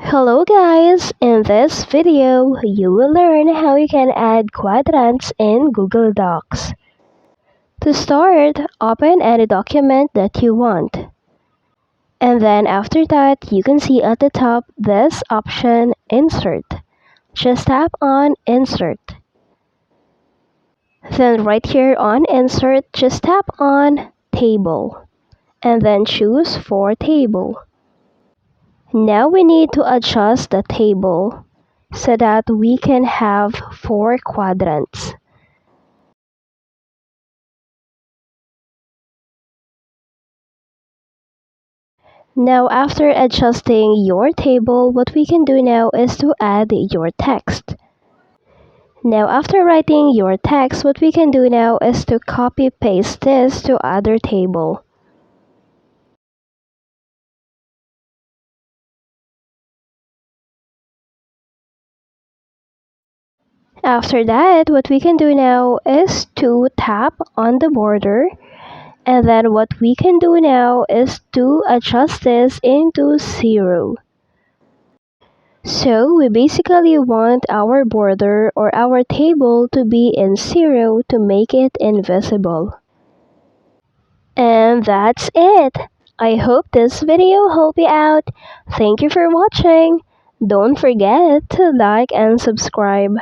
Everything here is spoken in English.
Hello guys! In this video, you will learn how you can add quadrants in Google Docs. To start, open any document that you want. And then after that, you can see at the top this option, Insert. Just tap on Insert. Then right here on Insert, just tap on Table. And then choose for Table. Now we need to adjust the table so that we can have 4 quadrants. Now after adjusting your table, what we can do now is to add your text. Now after writing your text, what we can do now is to copy paste this to other table. After that, what we can do now is to tap on the border. And then what we can do now is to adjust this into 0. So we basically want our border or our table to be in 0 to make it invisible. And that's it. I hope this video helped you out. Thank you for watching. Don't forget to like and subscribe.